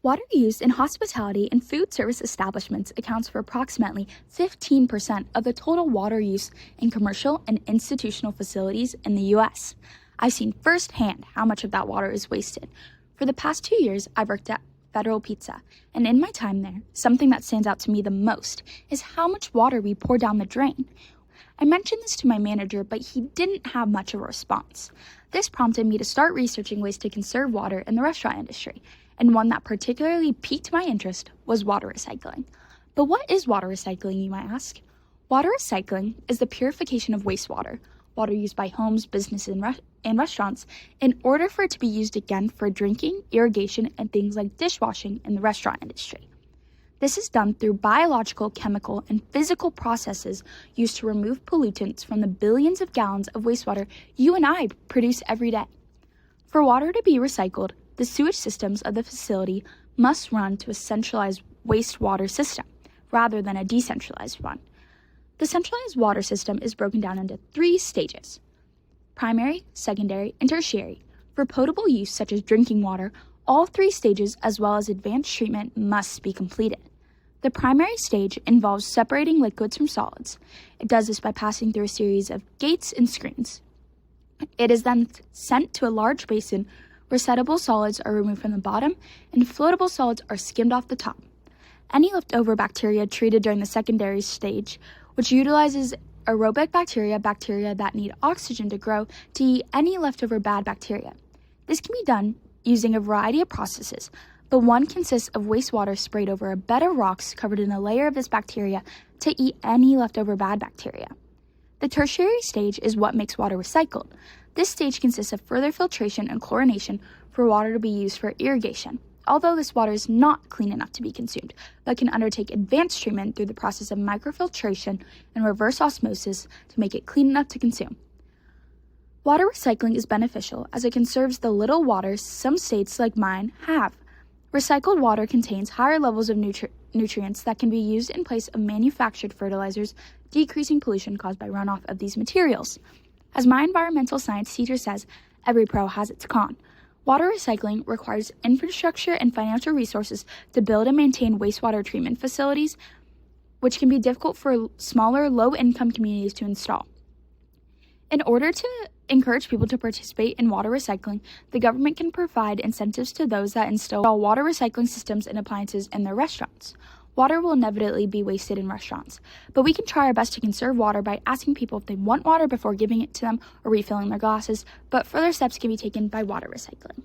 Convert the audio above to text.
Water used in hospitality and food service establishments accounts for approximately 15% of the total water use in commercial and institutional facilities in the U.S. I've seen firsthand how much of that water is wasted. For the past 2 years, I've worked at Federal Pizza, and in my time there, something that stands out to me the most is how much water we pour down the drain. I mentioned this to my manager, but he didn't have much of a response. This prompted me to start researching ways to conserve water in the restaurant industry, and one that particularly piqued my interest was water recycling. But what is water recycling, you might ask? Water recycling is the purification of wastewater, water used by homes, businesses, and restaurants, in order for it to be used again for drinking, irrigation, and things like dishwashing in the restaurant industry. This is done through biological, chemical, and physical processes used to remove pollutants from the billions of gallons of wastewater you and I produce every day. For water to be recycled, the sewage systems of the facility must run to a centralized wastewater system rather than a decentralized one. The centralized water system is broken down into 3 stages: primary, secondary, and tertiary. For potable use such as drinking water, all 3 stages as well as advanced treatment must be completed. The primary stage involves separating liquids from solids. It does this by passing through a series of gates and screens. It is then sent to a large basin where settable solids are removed from the bottom and floatable solids are skimmed off the top. Any leftover bacteria treated during the secondary stage, which utilizes aerobic bacteria that need oxygen to grow, to eat any leftover bad bacteria. This can be done using a variety of processes, but one consists of wastewater sprayed over a bed of rocks covered in a layer of this bacteria to eat any leftover bad bacteria. The tertiary stage is what makes water recycled. This stage consists of further filtration and chlorination for water to be used for irrigation, although this water is not clean enough to be consumed, but can undertake advanced treatment through the process of microfiltration and reverse osmosis to make it clean enough to consume. Water recycling is beneficial as it conserves the little water some states like mine have. Recycled water contains higher levels of nutrients that can be used in place of manufactured fertilizers, decreasing pollution caused by runoff of these materials. As my environmental science teacher says, every pro has its con. Water recycling requires infrastructure and financial resources to build and maintain wastewater treatment facilities, which can be difficult for smaller, low-income communities to install. In order to encourage people to participate in water recycling, the government can provide incentives to those that install water recycling systems and appliances in their restaurants. Water will inevitably be wasted in restaurants, but we can try our best to conserve water by asking people if they want water before giving it to them or refilling their glasses, but further steps can be taken by water recycling.